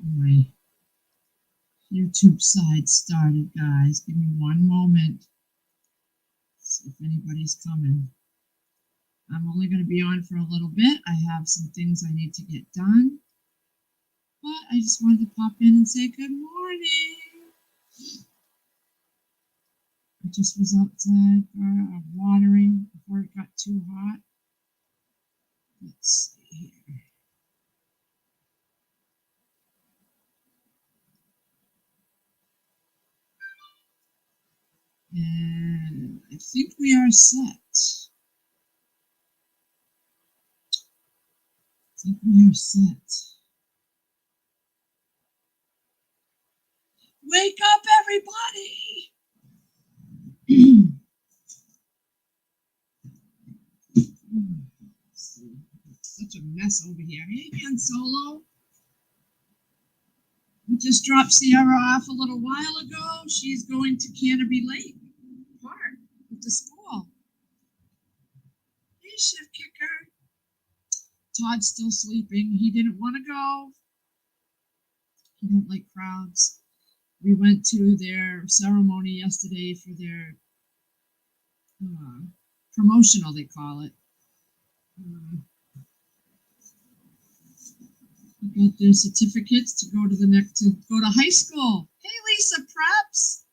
my YouTube side started, guys. Give me one moment. See if anybody's coming. I'm only going to be on for a little bit. I have some things I need to get done. But I just wanted to pop in and say good morning. I just was outside watering before it got too hot. Let's see here. And I think we are set. Wake up, everybody! Such a mess over here. Hey, Ben Solo. We just dropped Sierra off a little while ago. She's going to Canterbury Lake Park with the school. Hey, Shift Kicker. Todd's still sleeping. He didn't want to go. He don't like crowds. We went to their ceremony yesterday for their promotional, they call it. Got their certificates to go to high school. Hey, Lisa Preps.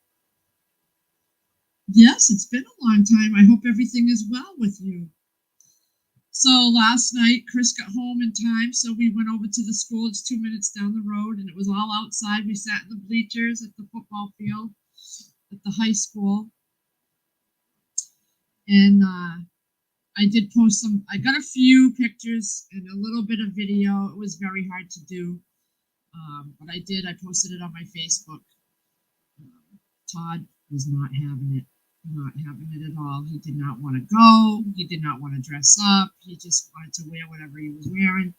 Yes, it's been a long time. I hope everything is well with you. So last night, Chris got home in time, so we went over to the school. It's 2 minutes down the road, and it was all outside. We sat in the bleachers at the football field at the high school. And I did post some. I got a few pictures and a little bit of video. It was very hard to do, but I did. I posted it on my Facebook. Todd was not having it. Not having it at all. He did not want to go. He did not want to dress up. He just wanted to wear whatever he was wearing.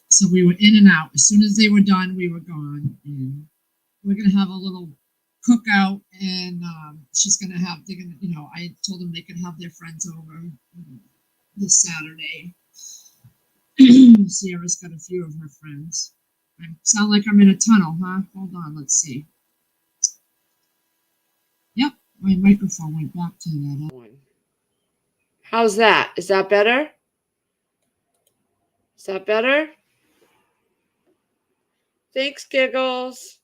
So we were in and out. As soon as they were done, we were gone. And we're gonna have a little cookout, and she's gonna have. They're gonna, I told them they could have their friends over this Saturday. Sierra's got a few of her friends. I sound like I'm in a tunnel, huh? Hold on, let's see. Yep, my microphone went back to that. How's that? Is that better? Is that better? Thanks, Giggles.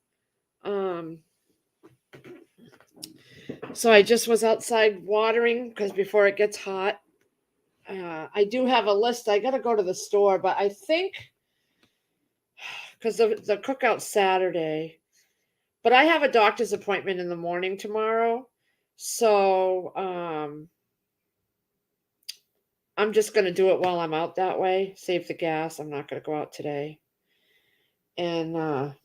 So I just was outside watering because before it gets hot. I do have a list. I got to go to the store, but I think because the cookout Saturday, but I have a doctor's appointment in the morning tomorrow. So I'm just going to do it while I'm out that way. Save the gas. I'm not going to go out today. And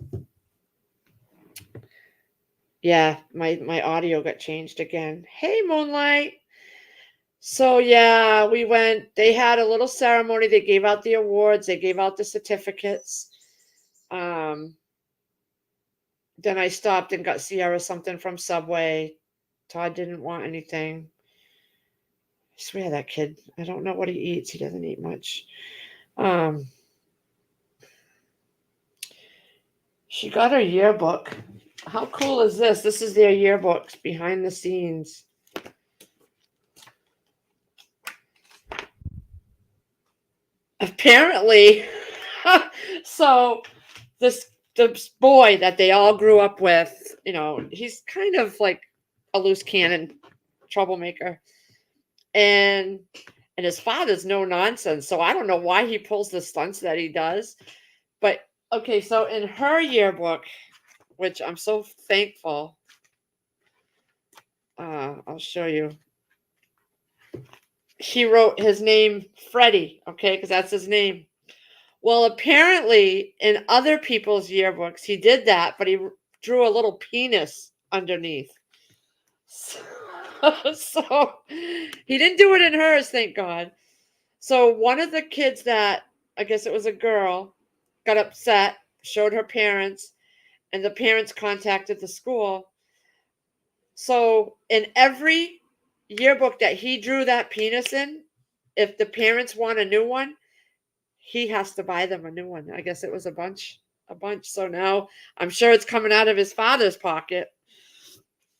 yeah, my audio got changed again. Hey, Moonlight. So yeah, we went. They had a little ceremony. They gave out the awards. They gave out the certificates. Then I stopped and got Sierra something from Subway. Todd didn't want anything. I swear that kid. I don't know what he eats. He doesn't eat much. She got her yearbook. How cool is this? This is their yearbooks behind the scenes. Apparently, so this boy that they all grew up with, he's kind of like a loose cannon troublemaker. And his father's no nonsense. So I don't know why he pulls the stunts that he does. But okay, so in her yearbook, which I'm so thankful, I'll show you. He wrote his name Freddie, okay, because that's his name. Well, apparently in other people's yearbooks, he did that, but he drew a little penis underneath. So he didn't do it in hers, thank God. So one of the kids that, I guess it was a girl, got upset, showed her parents, and the parents contacted the school. So in every yearbook that he drew that penis in, if the parents want a new one, he has to buy them a new one. I guess it was a bunch. So now I'm sure it's coming out of his father's pocket.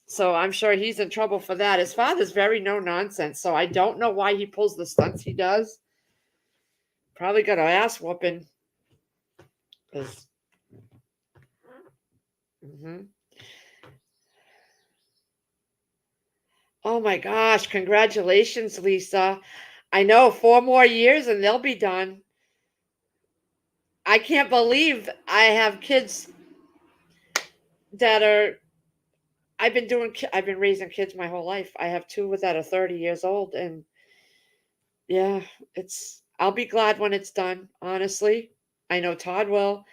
So I'm sure he's in trouble for that. His father's very no nonsense. So I don't know why he pulls the stunts he does. Probably got an ass whooping. 'Cause- Mhm. Oh my gosh, congratulations, Lisa. I know 4 more years and they'll be done. I can't believe I have kids that are I've been raising kids my whole life. I have two that are 30 years old and yeah, I'll be glad when it's done, honestly. I know Todd will.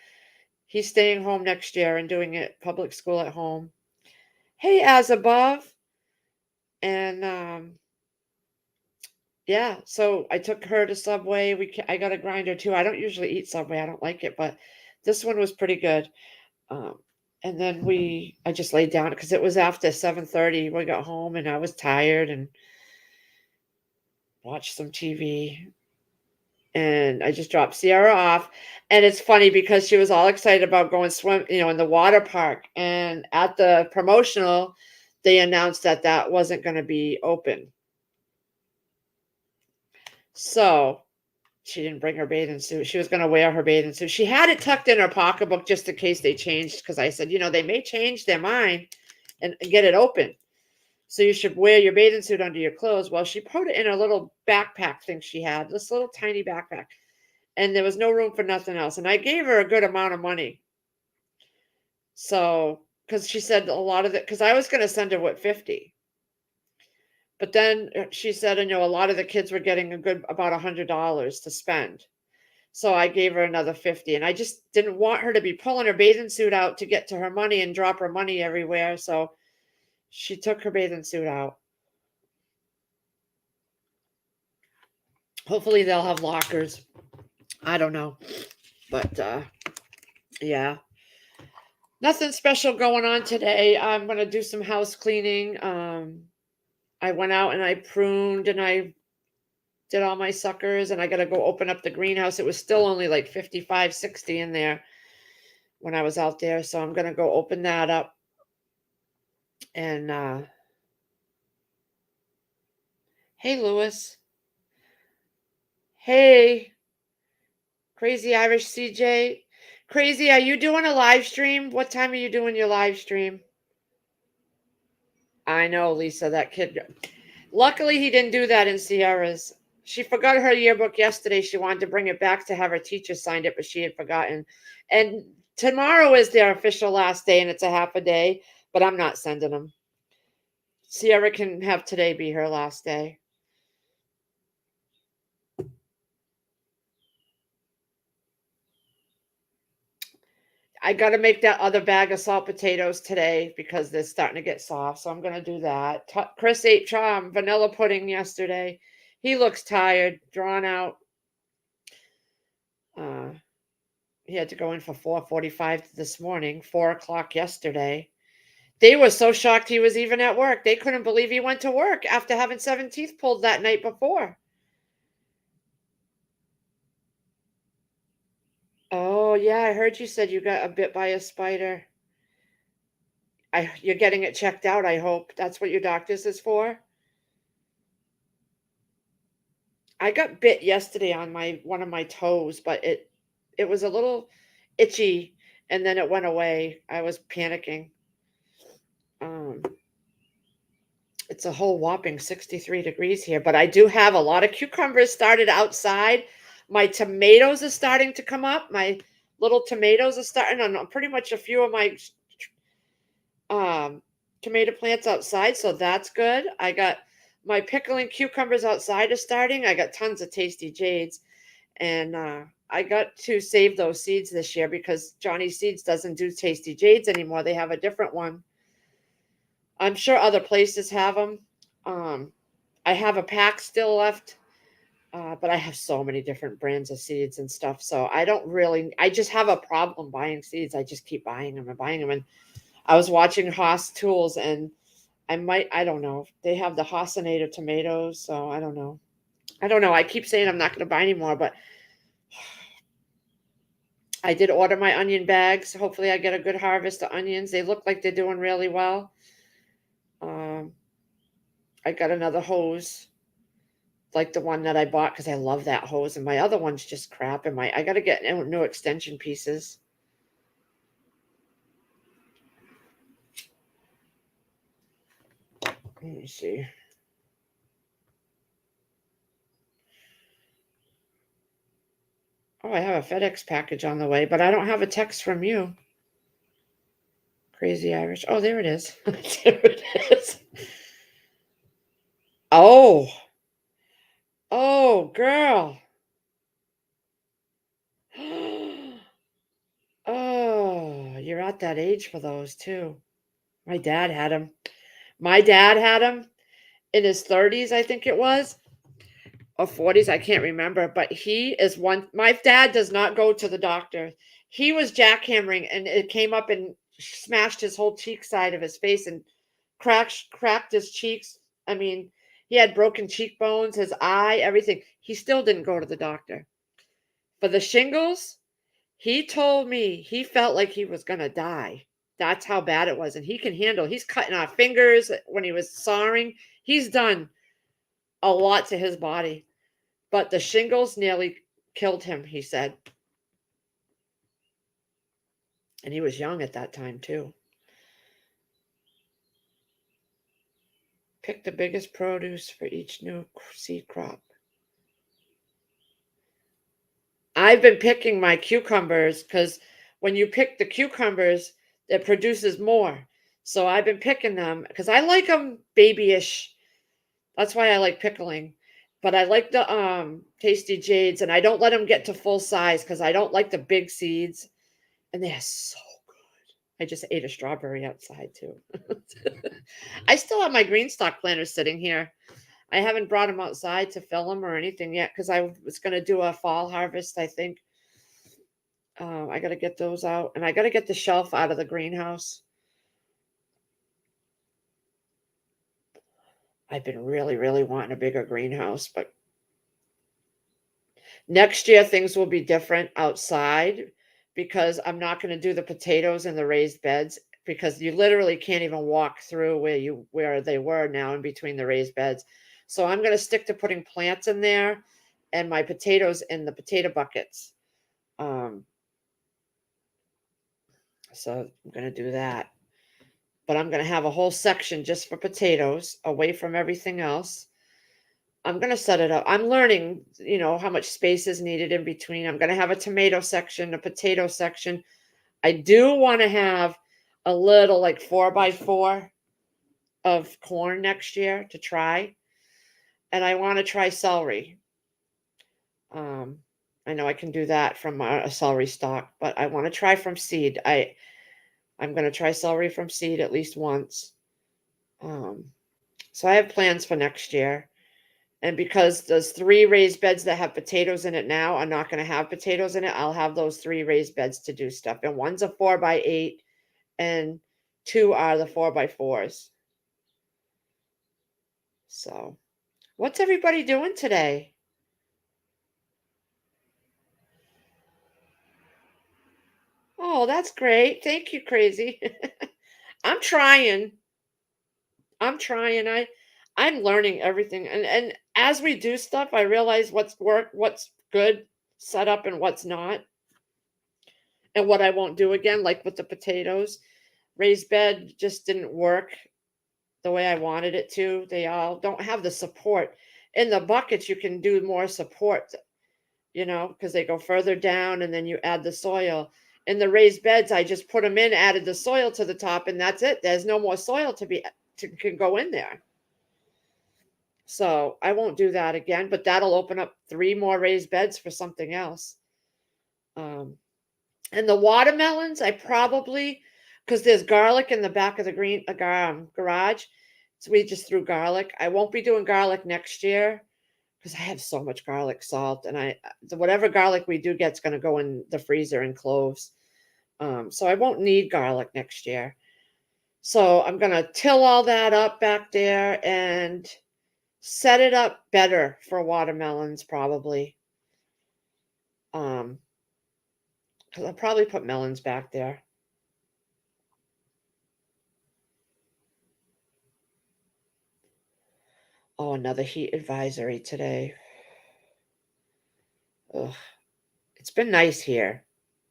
He's staying home next year and doing it public school at home. Hey, as above. And yeah, so I took her to Subway. I got a grinder too. I don't usually eat Subway. I don't like it, but this one was pretty good. And then I just laid down because it was after 7:30. We got home and I was tired and watched some TV. And I just dropped Sierra off. And it's funny because she was all excited about going swim, in the water park. And at the promotional, they announced that that wasn't going to be open. So she didn't bring her bathing suit. She was going to wear her bathing suit. She had it tucked in her pocketbook just in case they changed. Because I said, they may change their mind and get it open. So you should wear your bathing suit under your clothes. Well, she put it in a little backpack thing she had, this little tiny backpack. And there was no room for nothing else. And I gave her a good amount of money. So, because she said a lot of it, because I was going to send her what 50. But then she said, a lot of the kids were getting about $100 to spend. So I gave her another 50. And I just didn't want her to be pulling her bathing suit out to get to her money and drop her money everywhere. So she took her bathing suit out. Hopefully they'll have lockers. I don't know. But yeah. Nothing special going on today. I'm going to do some house cleaning. I went out and I pruned and I did all my suckers and I got to go open up the greenhouse. It was still only like 55, 60 in there when I was out there. So I'm going to go open that up. And hey, Lewis. Hey, Crazy Irish CJ. Crazy, are you doing a live stream? What time are you doing your live stream? I know, Lisa, that kid. Luckily, he didn't do that in Sierra's. She forgot her yearbook yesterday. She wanted to bring it back to have her teacher signed it, but she had forgotten. And tomorrow is their official last day, and it's a half a day, but I'm not sending them. Sierra can have today be her last day. I got to make that other bag of salt potatoes today because they're starting to get soft. So I'm going to do that. Chris ate vanilla pudding yesterday. He looks tired, drawn out. He had to go in for 4:45 this morning, 4 o'clock yesterday. They were so shocked he was even at work. They couldn't believe he went to work after having 7 teeth pulled that night before. Oh, yeah, I heard you said you got bit by a spider. You're getting it checked out, I hope. That's what your doctor's is for? I got bit yesterday on one of my toes, but it was a little itchy and then it went away. I was panicking. Um, it's a whole whopping 63 degrees here, but I do have a lot of cucumbers started outside. My tomatoes are starting to come up. My little tomatoes are starting on pretty much a few of my tomato plants outside, so that's good. I got my pickling cucumbers outside are starting. I got tons of Tasty Jades, and I got to save those seeds this year because Johnny Seeds doesn't do Tasty Jades anymore. They have a different one. I'm sure other places have them. I have a pack still left, but I have so many different brands of seeds and stuff. So I just have a problem buying seeds. I just keep buying them and buying them. And I was watching Haas Tools and I don't know. They have the Haasinator tomatoes. So I don't know. I keep saying I'm not going to buy anymore, but I did order my onion bags. Hopefully I get a good harvest of onions. They look like they're doing really well. I got another hose like the one that I bought because I love that hose, and my other one's just crap. And I got to get new extension pieces. Let me see. Oh, I have a FedEx package on the way, but I don't have a text from you. Crazy Irish. Oh, there it is. There it is. Oh. Oh, girl. Oh, you're at that age for those too. My dad had them. My dad had them in his 30s, I think it was, or 40s. I can't remember, but he is one. My dad does not go to the doctor. He was jackhammering and it came up and smashed his whole cheek side of his face and cracked his cheeks. I mean, he had broken cheekbones, his eye, everything. He still didn't go to the doctor. For the shingles, he told me he felt like he was going to die. That's how bad it was. And he can handle, he's cutting off fingers when he was sawing. He's done a lot to his body. But the shingles nearly killed him, he said. And he was young at that time, too. Pick the biggest produce for each new seed crop. I've been picking my cucumbers because when you pick the cucumbers, it produces more. So I've been picking them because I like them babyish. That's why I like pickling. But I like the Tasty Jades, and I don't let them get to full size because I don't like the big seeds, and they're so good. I just ate a strawberry outside too. I still have my green stock planters sitting here. I haven't brought them outside to fill them or anything yet because I was going to do a fall harvest, I think. I got to get those out, and I got to get the shelf out of the greenhouse. I've been really, really wanting a bigger greenhouse, but next year things will be different outside because I'm not going to do the potatoes in the raised beds because you literally can't even walk through where they were now in between the raised beds. So I'm going to stick to putting plants in there and my potatoes in the potato buckets. Um, so I'm going to do that. But I'm going to have a whole section just for potatoes away from everything else. I'm going to set it up. I'm learning, how much space is needed in between. I'm going to have a tomato section, a potato section. I do want to have a little like 4x4 of corn next year to try. And I want to try celery. I know I can do that from a celery stalk, but I want to try from seed. I'm going to try celery from seed at least once. So I have plans for next year. And because those 3 raised beds that have potatoes in it now are not going to have potatoes in it, I'll have those 3 raised beds to do stuff. And one's a 4x8 and 2 are the 4x4s. So, what's everybody doing today? Oh, that's great. Thank you, Crazy. I'm trying. I'm learning everything. And as we do stuff, I realize what's good set up and what's not. And what I won't do again, like with the potatoes. Raised bed just didn't work the way I wanted it to. They all don't have the support. In the buckets, you can do more support, because they go further down and then you add the soil. In the raised beds, I just put them in, added the soil to the top, and that's it. There's no more soil can go in there. So I won't do that again, but that'll open up 3 more raised beds for something else. And the watermelons, I probably, because there's garlic in the back of the garage. So we just threw garlic. I won't be doing garlic next year because I have so much garlic salt, and whatever garlic we do get's going to go in the freezer and cloves. So I won't need garlic next year. So I'm going to till all that up back there and set it up better for watermelons probably. because I'll probably put melons back there. Oh, another heat advisory today. Ugh. It's been nice here.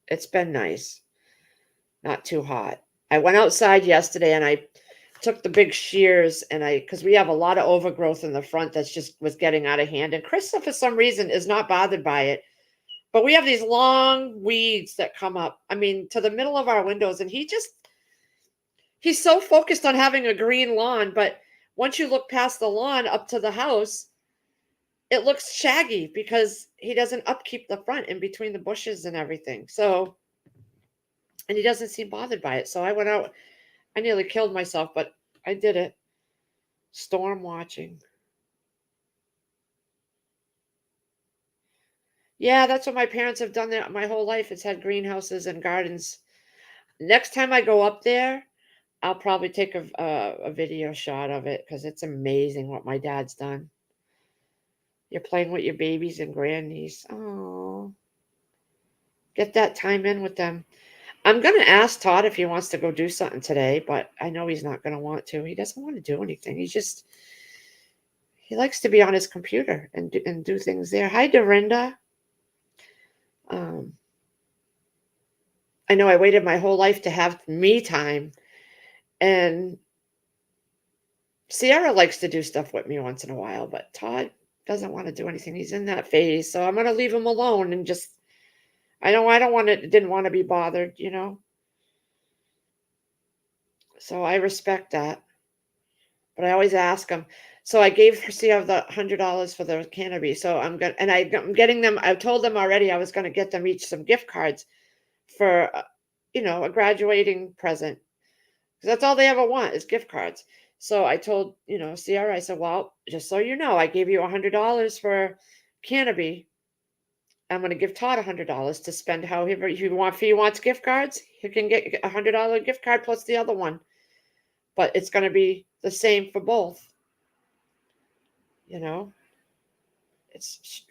It's been nice. Not too hot. I went outside yesterday and I took the big shears and because we have a lot of overgrowth in the front that's just was getting out of hand. And Krista, for some reason, is not bothered by it. But we have these long weeds that come up, I mean, to the middle of our windows. And he's so focused on having a green lawn. But once you look past the lawn up to the house, it looks shaggy because he doesn't upkeep the front in between the bushes and everything. So, and he doesn't seem bothered by it. So I went out. I nearly killed myself, but I did it. Storm watching. Yeah, that's what my parents have done there my whole life. It's had greenhouses and gardens. Next time I go up there, I'll probably take a video shot of it because it's amazing what my dad's done. You're playing with your babies and grandniece. Oh, get that time in with them. I'm going to ask Todd if he wants to go do something today, but I know he's not going to want to. He doesn't want to do anything. He likes to be on his computer and do things there. Hi, Dorinda. Um, I know I waited my whole life to have me time, and Sierra likes to do stuff with me once in a while, but Todd doesn't want to do anything. He's in that phase, so I'm going to leave him alone and just I don't want to didn't want to be bothered. So I respect that. But I always ask him. So I gave Sierra the $100 for the canopy. So I'm getting them. I told them already I was going to get them each some gift cards for a graduating present. Because that's all they ever want is gift cards. So I told, Sierra, I said, well, just so you know, I gave you $100 for canopy. I'm going to give Todd $100 to spend however if he wants gift cards, he can get a $100 gift card plus the other one. But it's going to be the same for both. It's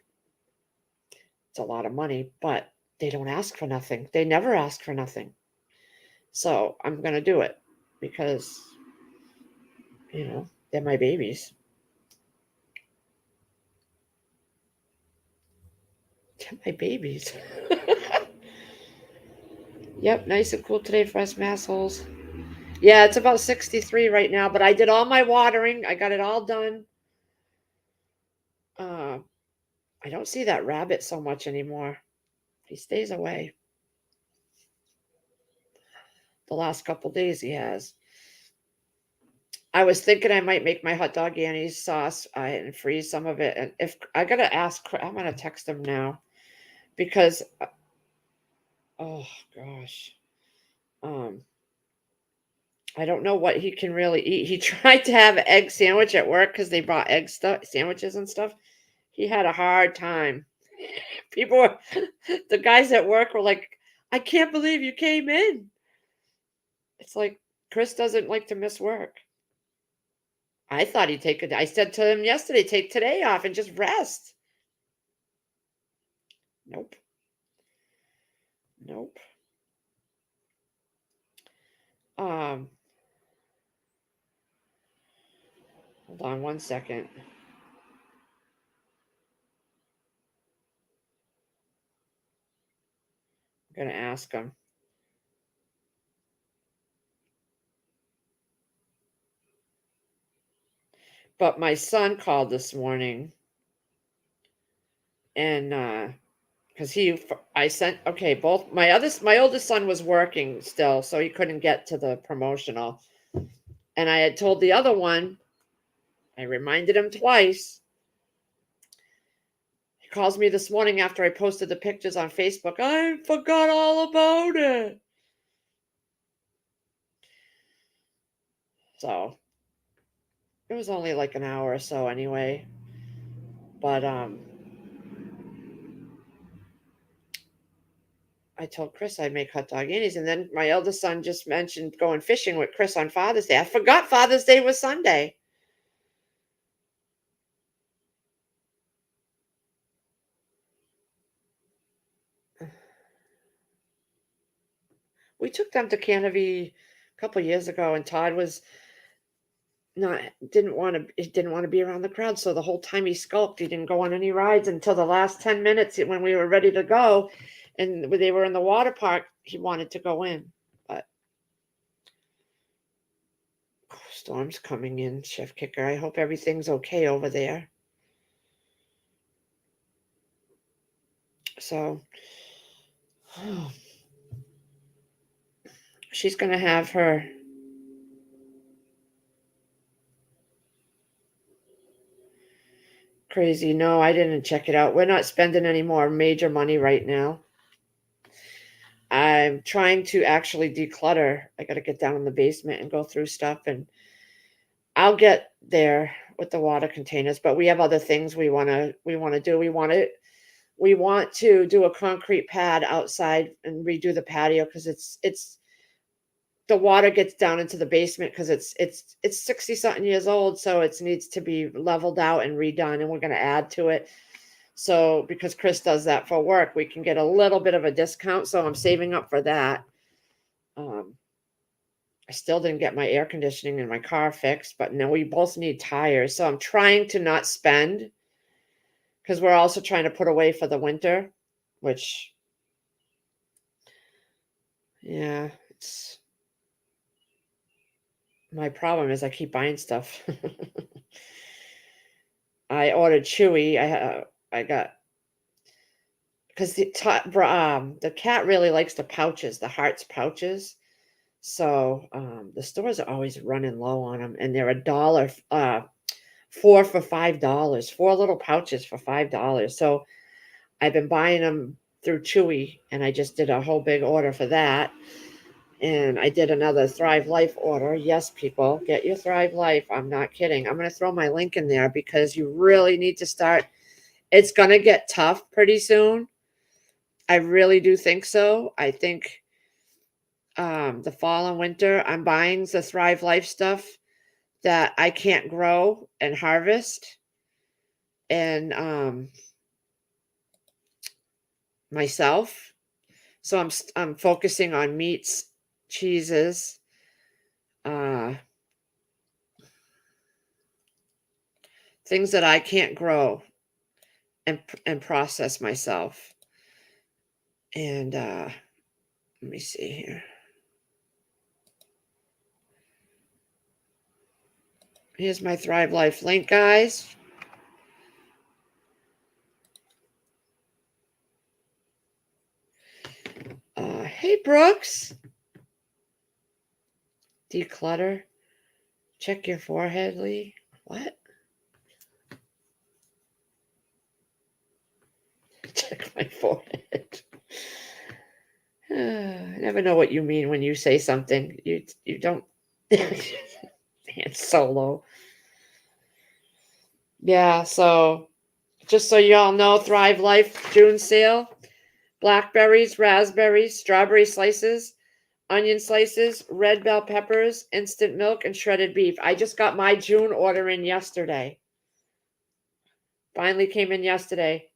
a lot of money, but they don't ask for nothing. They never ask for nothing. So I'm going to do it because, they're my babies. They're my babies. Yep, nice and cool today for us massholes. Yeah, it's about 63 right now, but I did all my watering. I got it all done. Uh, I don't see that rabbit so much anymore. He stays away. The last couple days he has. I was thinking I might make my hot dog annie's sauce and freeze some of it. And if I gotta ask, I'm gonna text him now because, oh gosh, um, I don't know what he can really eat. He tried to have an egg sandwich at work because they brought sandwiches and stuff. He had a hard time. People were, the guys at work were like, I can't believe you came in. It's like Chris doesn't like to miss work. I thought he'd take I said to him yesterday, take today off and just rest. Nope. Nope. Um, Hold on one second. I'm gonna ask him. But my son called this morning and because I sent both my oldest son was working still, so he couldn't get to the promotional. And I had told the other one, I reminded him twice. He calls me this morning after I posted the pictures on Facebook. I forgot all about it. So it was only like an hour or so anyway. But I told Chris I'd make hot dog annies, and then my eldest son just mentioned going fishing with Chris on Father's Day. I forgot Father's Day was Sunday. We took them to Canopy a couple years ago, and Todd was not didn't want to be around the crowd, so the whole time he skulked. He didn't go on any rides until the last 10 minutes when we were ready to go, and when they were in the water park, he wanted to go in. But storm's coming in, Chef Kicker. I hope everything's okay over there. So she's going to have her crazy. No, I didn't check it out. We're not spending any more major money right now. I'm trying to actually declutter. I got to get down in the basement and go through stuff, and I'll get there with the water containers, but we have other things we want to do. We want to do a concrete pad outside and redo the patio because it's the water gets down into the basement because it's 60 something years old, so it needs to be leveled out and redone, and we're going to add to it. So because Chris does that for work, we can get a little bit of a discount, so I'm saving up for that. I still didn't get my air conditioning in my car fixed, but now we both need tires, so I'm trying to not spend because we're also trying to put away for the winter, which, yeah, it's my problem is I keep buying stuff. I ordered Chewy. I got because the cat really likes the pouches, the Hearts pouches. So the stores are always running low on them, and they're $1, 4 for $5, 4 little pouches for $5. So I've been buying them through Chewy, and I just did a whole big order for that. And I did another Thrive Life order. Yes, people, get your Thrive Life. I'm not kidding. I'm going to throw my link in there because you really need to start. It's going to get tough pretty soon. I really do think so. I think the fall and winter, I'm buying the Thrive Life stuff that I can't grow and harvest. And myself. So I'm focusing on meats, cheeses, things that I can't grow and process myself. And let me see here. Here's my Thrive Life link, guys. Hey, Brooks. Declutter. Check your forehead, Lee. What? Check my forehead. I never know what you mean when you say something. You don't. Han Solo. Yeah, so just so y'all know, Thrive Life June sale. Blackberries, raspberries, strawberry slices, onion slices, red bell peppers, instant milk, and shredded beef. I just got my June order in yesterday. Finally came in yesterday.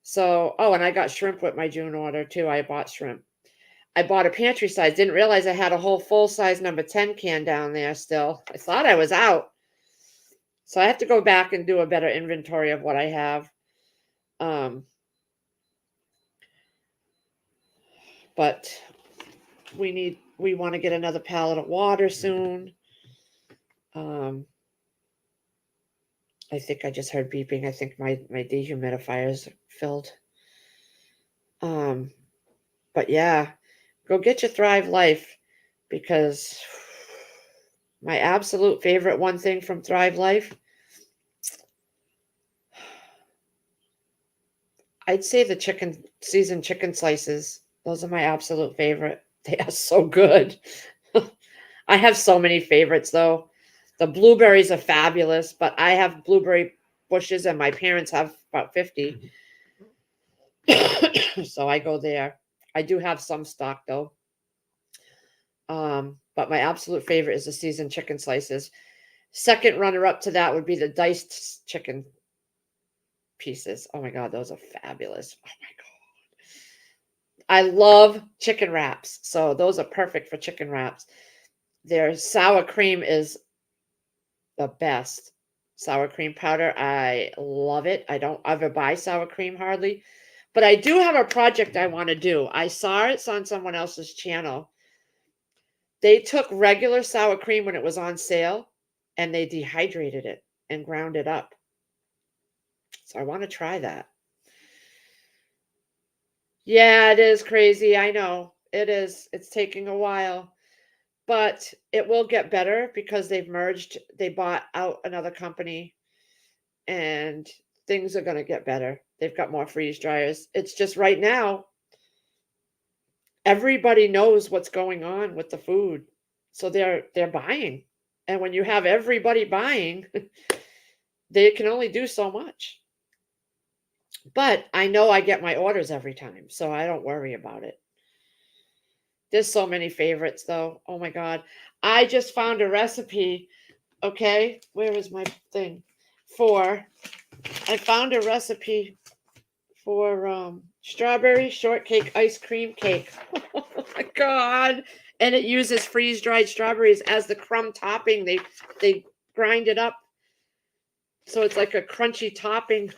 So, oh, and I got shrimp with my June order too. I bought shrimp. I bought a pantry size. Didn't realize I had a whole full size number 10 can down there still. I thought I was out. So I have to go back and do a better inventory of what I have. But we want to get another pallet of water soon. I think I just heard beeping. I think my dehumidifier is filled. But yeah, go get your Thrive Life because my absolute favorite one thing from Thrive Life, I'd say the seasoned chicken slices. Those are my absolute favorite. They are so good. I have so many favorites though. The blueberries are fabulous, but I have blueberry bushes and my parents have about 50. So I go there. I do have some stock though. But my absolute favorite is the seasoned chicken slices. Second runner up to that would be the diced chicken pieces. Oh my God, those are fabulous. Oh my I love chicken wraps. So those are perfect for chicken wraps. Their sour cream is the best. Sour cream powder. I love it. I don't ever buy sour cream hardly. But I do have a project I want to do. I saw it on someone else's channel. They took regular sour cream when it was on sale and they dehydrated it and ground it up. So I want to try that. Yeah, it is crazy. I know. It is. It's taking a while. But it will get better because they've merged. They bought out another company and things are going to get better. They've got more freeze dryers. It's just right now, everybody knows what's going on with the food. So they're buying. And when you have everybody buying, they can only do so much. But I know I get my orders every time, so I don't worry about it. There's so many favorites though. Oh my god. I just found a recipe. Okay, where is my thing? I found a recipe for strawberry shortcake ice cream cake. Oh my god. And it uses freeze-dried strawberries as the crumb topping. They grind it up so it's like a crunchy topping.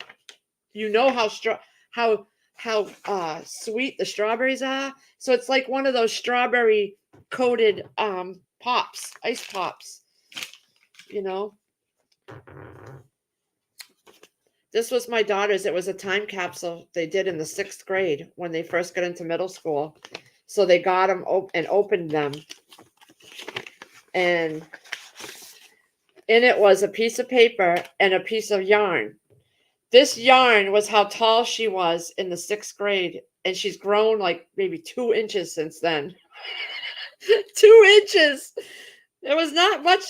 You know how sweet the strawberries are. So it's like one of those strawberry coated pops, ice pops, you know. This was my daughter's. It was a time capsule they did in the 6th grade when they first got into middle school. So they got them and opened them. And in it was a piece of paper and a piece of yarn. This yarn was how tall she was in the 6th grade. And she's grown like maybe 2 inches since then. 2 inches. There was not much.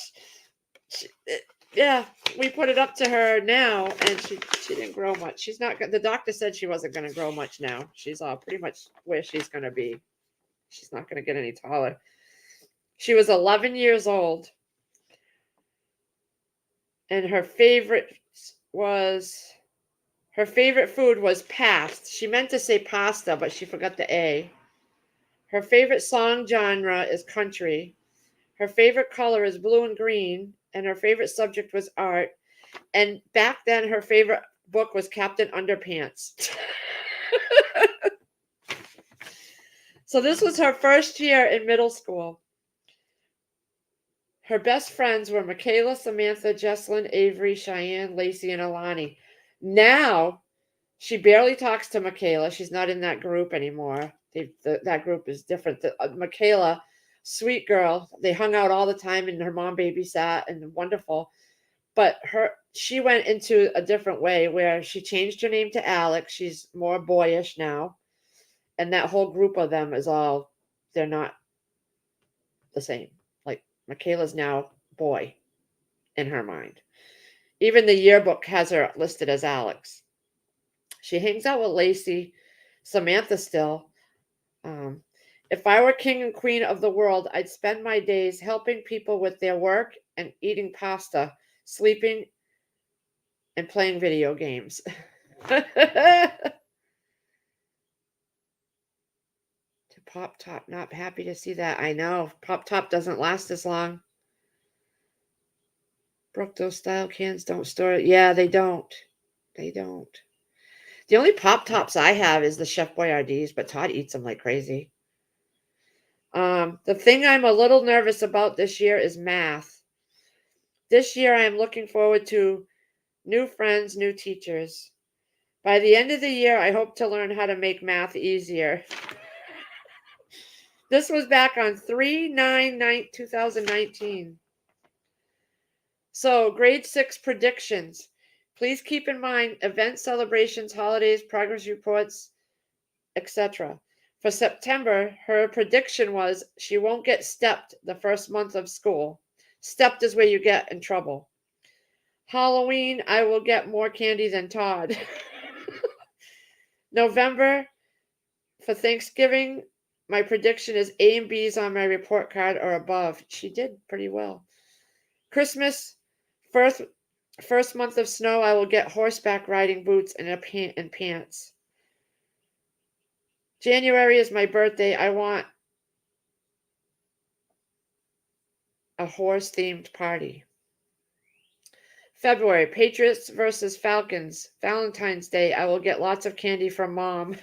Yeah, we put it up to her now, and she didn't grow much. She's not. The doctor said she wasn't going to grow much now. She's pretty much where she's going to be. She's not going to get any taller. She was 11 years old, and her favorite food was past. She meant to say pasta, but she forgot the A. Her favorite song genre is country. Her favorite color is blue and green, and her favorite subject was art. And back then, her favorite book was Captain Underpants. So this was her first year in middle school. Her best friends were Michaela, Samantha, Jesslyn, Avery, Cheyenne, Lacey, and Alani. Now, she barely talks to Michaela. She's not in that group anymore. That group is different. Michaela, sweet girl. They hung out all the time, and her mom babysat, and wonderful. But she went into a different way where she changed her name to Alex. She's more boyish now. And that whole group of them they're not the same. Like Michaela's now boy in her mind. Even the yearbook has her listed as Alex. She hangs out with Lacey, Samantha still. If I were king and queen of the world, I'd spend my days helping people with their work and eating pasta, sleeping, and playing video games. To Pop Top, not happy to see that. I know. Pop Top doesn't last as long. Brooke, those style cans don't store it. Yeah, they don't. They don't. The only Pop Tops I have is the Chef Boyardee's, but Todd eats them like crazy. The thing I'm a little nervous about this year is math. This year I am looking forward to new friends, new teachers. By the end of the year, I hope to learn how to make math easier. This was back on 3/9/2019. So, grade 6 predictions. Please keep in mind events, celebrations, holidays, progress reports, etc. For September, her prediction was she won't get stepped the first month of school. Stepped is where you get in trouble. Halloween, I will get more candy than Todd. November, for Thanksgiving, my prediction is A and B's on my report card or above. She did pretty well. Christmas, first month of snow, I will get horseback riding boots and pants. January is my birthday. I want a horse themed party. February, Patriots versus Falcons. Valentine's Day, I will get lots of candy from mom.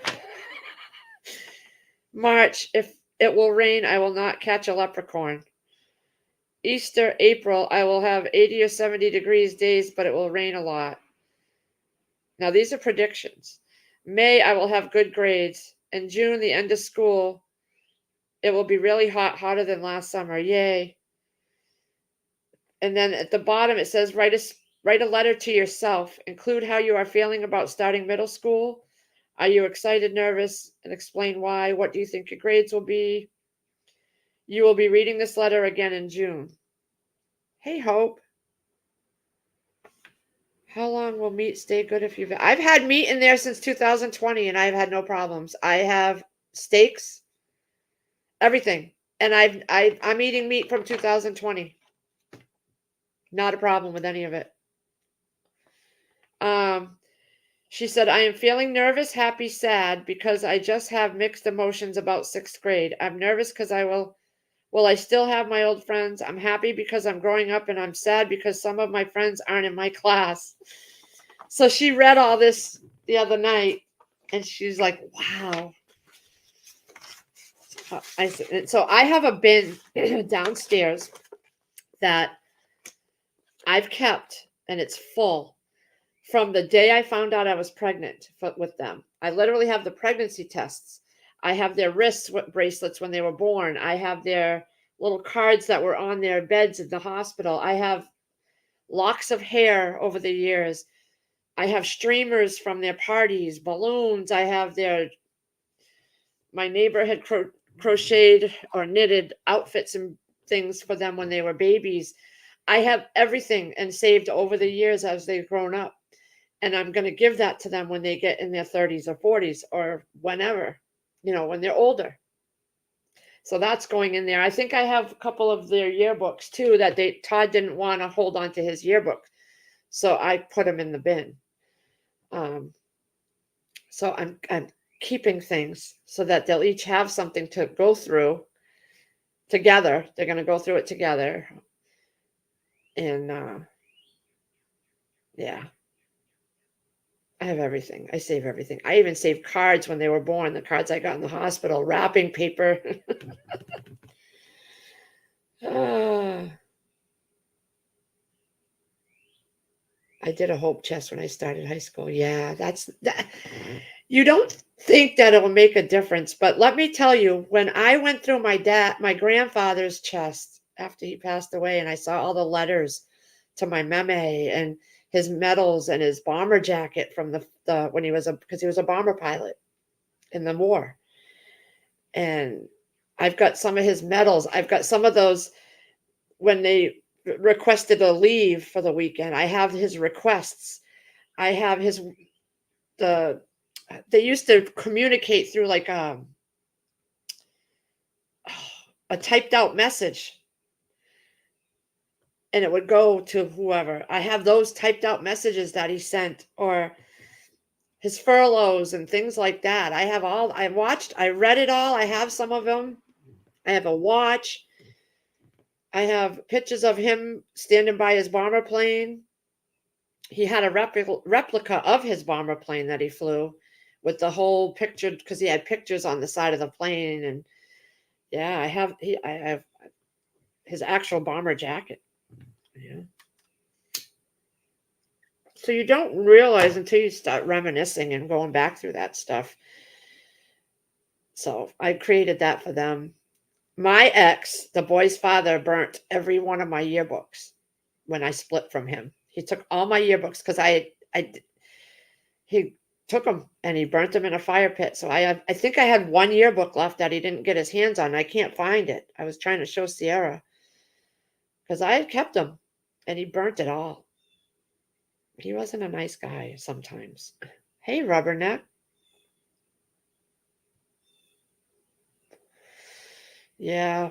March, if it will rain, I will not catch a leprechaun. Easter, April, I will have 80 or 70 degrees days, but it will rain a lot. Now, these are predictions. May, I will have good grades. In June, the end of school, it will be really hot, hotter than last summer. Yay. And then at the bottom, it says, write a letter to yourself. Include how you are feeling about starting middle school. Are you excited, nervous, and explain why? What do you think your grades will be? You will be reading this letter again in June. Hey, Hope. How long will meat stay good if you've... I've had meat in there since 2020 and I've had no problems. I have steaks, everything. And I'm eating meat from 2020. Not a problem with any of it. She said, I am feeling nervous, happy, sad because I just have mixed emotions about sixth grade. I'm nervous because will I still have my old friends? I'm happy because I'm growing up and I'm sad because some of my friends aren't in my class. So she read all this the other night and she's like, wow. So I have a bin downstairs that I've kept and it's full from the day I found out I was pregnant with them. I literally have the pregnancy tests. I have their wrist bracelets when they were born. I have their little cards that were on their beds in the hospital. I have locks of hair over the years. I have streamers from their parties, balloons. I have my neighbor had crocheted or knitted outfits and things for them when they were babies. I have everything and saved over the years as they've grown up. And I'm going to give that to them when they get in their 30s or 40s or whenever, when they're older. So that's going in there. I think I have a couple of their yearbooks too that Todd didn't want to hold on to his yearbook. So I put them in the bin. So I'm keeping things so that they'll each have something to go through together. They're going to go through it together. And yeah. I have everything. I save everything. I even saved cards when they were born, the cards I got in the hospital, wrapping paper. I did a hope chest when I started high school. Yeah, that. You don't think that it'll make a difference, but let me tell you, when I went through my grandfather's chest after he passed away, and I saw all the letters to my meme and his medals and his bomber jacket from the when because he was a bomber pilot in the war. And I've got some of his medals. I've got some of those when they requested a leave for the weekend. I have his requests. I have they used to communicate through like a typed out message. And it would go to whoever. I have those typed out messages that he sent, or his furloughs and things like that. I read it all. I have some of them. I have a watch. I have pictures of him standing by his bomber plane. He had a replica of his bomber plane that he flew with the whole picture, because he had pictures on the side of the plane. And yeah, I have his actual bomber jacket. Yeah. So you don't realize until you start reminiscing and going back through that stuff. So I created that for them. My ex, the boy's father, burnt every one of my yearbooks when I split from him. He took all my yearbooks because he took them and he burnt them in a fire pit. So I think I had one yearbook left that he didn't get his hands on. I can't find it. I was trying to show Sierra because I had kept them and he burnt it all. He wasn't a nice guy sometimes. Hey, Rubberneck. Yeah.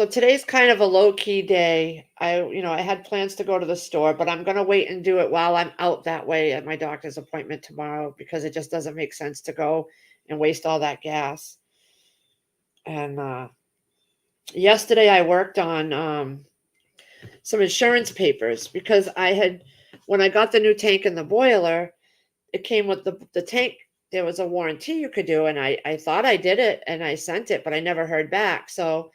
So today's kind of a low key day. I had plans to go to the store, but I'm going to wait and do it while I'm out that way at my doctor's appointment tomorrow because it just doesn't make sense to go and waste all that gas. And yesterday I worked on some insurance papers because when I got the new tank and the boiler, it came with the tank. There was a warranty you could do, and I thought I did it and I sent it, but I never heard back. So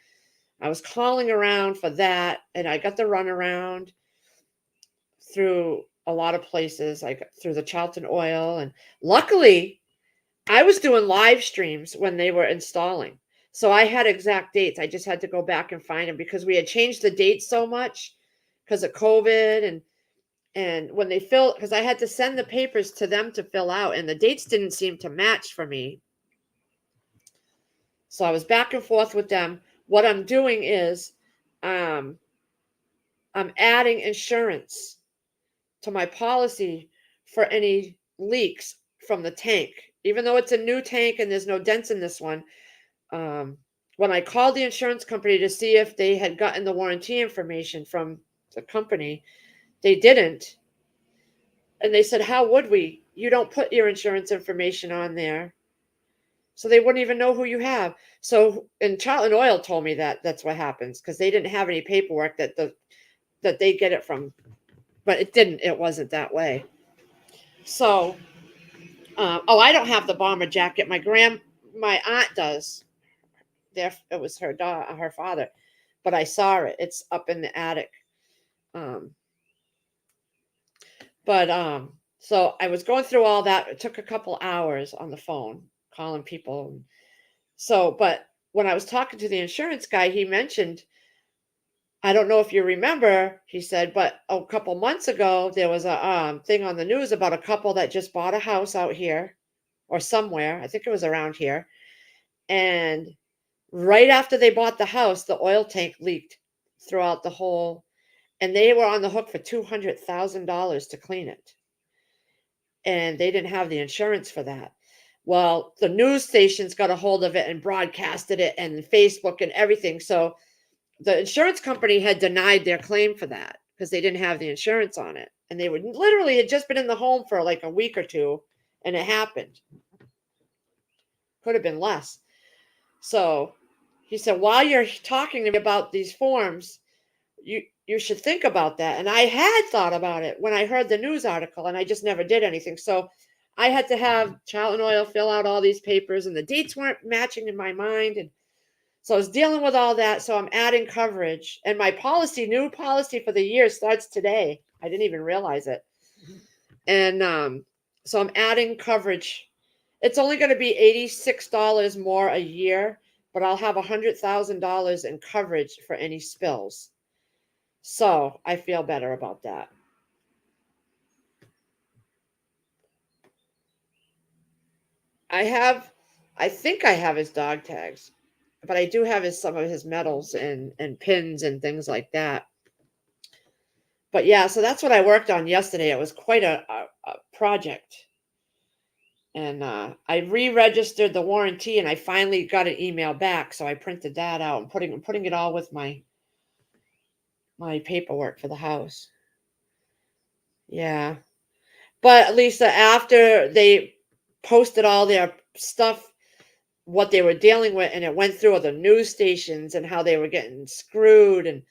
I was calling around for that, and I got the runaround through a lot of places, like through the Charlton Oil. And luckily, I was doing live streams when they were installing. So I had exact dates. I just had to go back and find them because we had changed the dates so much because of COVID and when they fill, because I had to send the papers to them to fill out, and the dates didn't seem to match for me. So I was back and forth with them. What I'm doing is I'm adding insurance to my policy for any leaks from the tank. Even though it's a new tank and there's no dents in this one, when I called the insurance company to see if they had gotten the warranty information from the company, they didn't. And they said, how would we? You don't put your insurance information on there. So they wouldn't even know who you have. So, and Charlton Oil told me that that's what happens because they didn't have any paperwork that they get it from, but it wasn't that way. So, I don't have the bomber jacket. My aunt does. It was her father, but I saw it. It's up in the attic. So I was going through all that. It took a couple hours on the phone calling people. But when I was talking to the insurance guy, he mentioned, I don't know if you remember, he said, but a couple months ago, there was a thing on the news about a couple that just bought a house out here or somewhere. I think it was around here. And right after they bought the house, the oil tank leaked throughout the whole, and they were on the hook for $200,000 to clean it. And they didn't have the insurance for that. Well, the news stations got a hold of it and broadcasted it and Facebook and everything. So the insurance company had denied their claim for that because they didn't have the insurance on it. And they would literally had just been in the home for like a week or two and it happened. Could have been less. So he said, while you're talking to me about these forms, you should think about that. And I had thought about it when I heard the news article and I just never did anything. So I had to have Charlton Oil fill out all these papers and the dates weren't matching in my mind. And so I was dealing with all that. So I'm adding coverage and my new policy for the year starts today. I didn't even realize it. And so I'm adding coverage. It's only going to be $86 more a year, but I'll have $100,000 in coverage for any spills. So I feel better about that. I think I have his dog tags, but I do have some of his medals and pins and things like that. But yeah, so that's what I worked on yesterday. It was quite a project. And I re-registered the warranty and I finally got an email back. So I printed that out and putting it all with my paperwork for the house. Yeah. But Lisa, after they posted all their stuff, what they were dealing with, and it went through all the news stations and how they were getting screwed, and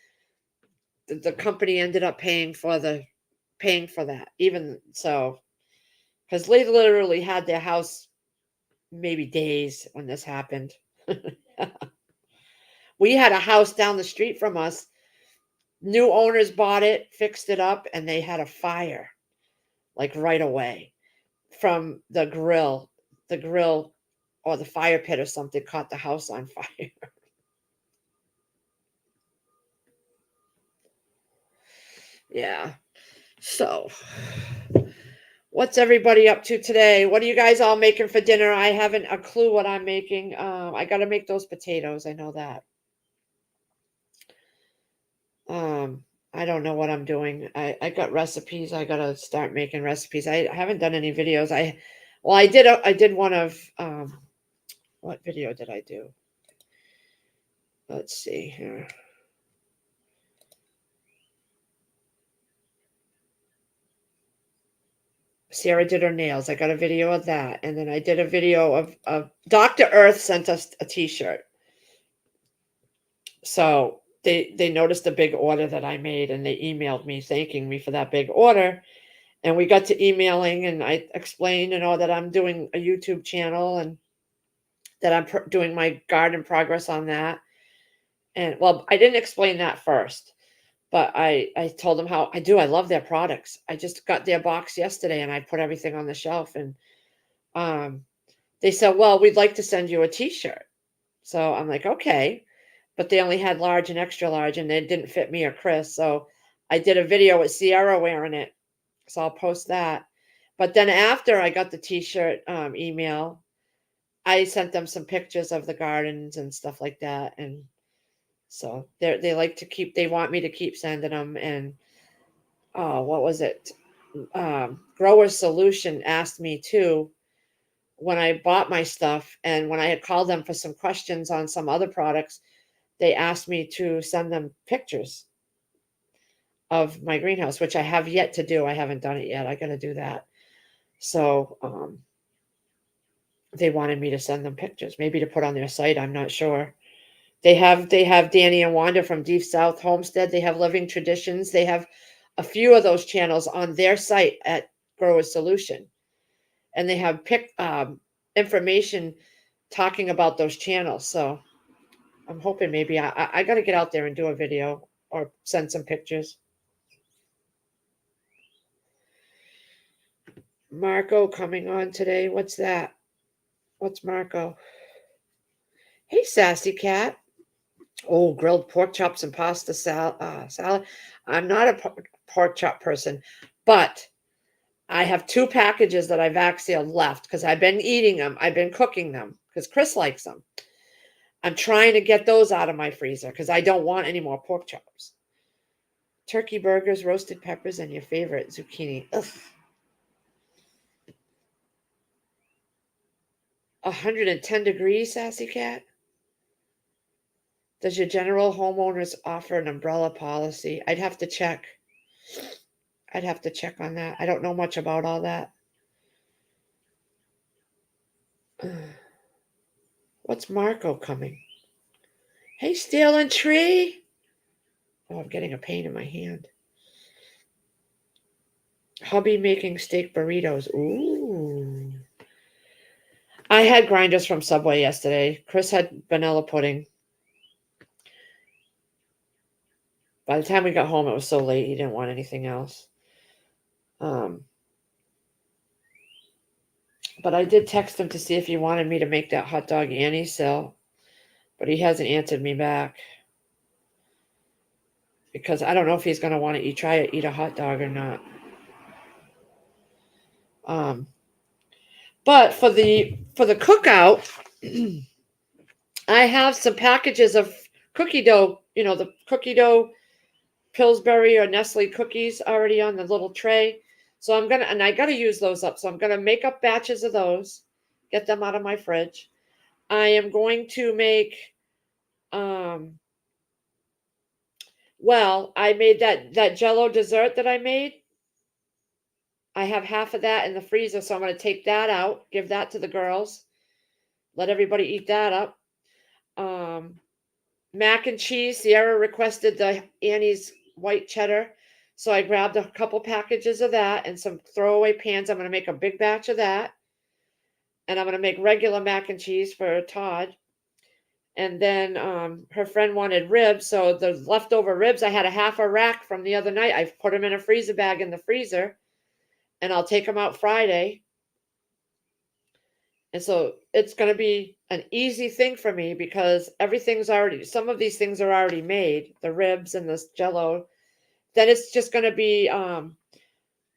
the company ended up paying for that. Even so, because they literally had their house maybe days when this happened. We had a house down the street from us. New owners bought it, fixed it up, and they had a fire like right away from the grill. The grill or the fire pit or something caught the house on fire. Yeah. So, what's everybody up to today? What are you guys all making for dinner? I haven't a clue what I'm making. I got to make those potatoes. I know that. I don't know what I'm doing. I got recipes. I got to start making recipes. I haven't done any videos. I did one of, what video did I do? Let's see here. Sarah did her nails. I got a video of that. And then I did a video of Dr. Earth sent us a t-shirt. So they noticed a big order that I made, and they emailed me thanking me for that big order. And we got to emailing, and I explained, that I'm doing a YouTube channel and that I'm doing my garden progress on that. And well, I didn't explain that first, but I told them how I love their products. I just got their box yesterday, and I put everything on the shelf, and um, they said, well, we'd like to send you a t-shirt. So I'm like, okay, but they only had large and extra large, and they didn't fit me or Chris. So I did a video with Sierra wearing it. So I'll post that. But then after I got the t-shirt email, I sent them some pictures of the gardens and stuff like that. And so they like to keep, they want me to keep sending them. And what was it? Grower Solution asked me too when I bought my stuff, and when I had called them for some questions on some other products, they asked me to send them pictures of my greenhouse, which I have yet to do. I haven't done it yet. I got to do that. So they wanted me to send them pictures, maybe to put on their site. I'm not sure. They have Danny and Wanda from Deep South Homestead. They have Living Traditions. They have a few of those channels on their site at Grower Solution, and they have information talking about those channels. So I'm hoping maybe I got to get out there and do a video or send some pictures. Marco coming on today. What's that? What's Marco? Hey, Sassy Cat. Oh, grilled pork chops and pasta salad. I'm not a pork chop person, but I have 2 packages that I've actually left because I've been eating them. I've been cooking them because Chris likes them. I'm trying to get those out of my freezer because I don't want any more pork chops. Turkey burgers, roasted peppers, and your favorite zucchini. Ugh. 110 degrees, Sassy Cat. Does your general homeowners offer an umbrella policy? I'd have to check. I'd have to check on that. I don't know much about all that. What's Marco coming? Hey, Steel and Tree. Oh, I'm getting a pain in my hand. Hubby making steak burritos. Ooh. I had grinders from Subway yesterday. Chris had vanilla pudding. By the time we got home, it was so late, he didn't want anything else. But I did text him to see if he wanted me to make that hot dog Annie sell, but he hasn't answered me back. Because I don't know if he's going to want to eat a hot dog or not. But for the cookout, I have some packages of cookie dough, the cookie dough Pillsbury or Nestle cookies already on the little tray. So I got to use those up. So I'm going to make up batches of those, get them out of my fridge. I am going to make, I made that Jell-O dessert that I made. I have half of that in the freezer, so I'm going to take that out, give that to the girls, let everybody eat that up. Mac and cheese. Sierra requested the Annie's white cheddar, so I grabbed a couple packages of that and some throwaway pans. I'm going to make a big batch of that, and I'm going to make regular mac and cheese for Todd. And then her friend wanted ribs, so the leftover ribs, I had a half a rack from the other night. I've put them in a freezer bag in the freezer, and I'll take them out Friday. And so it's going to be an easy thing for me because some of these things are already made, the ribs and the Jell-O. Then it's just going to be a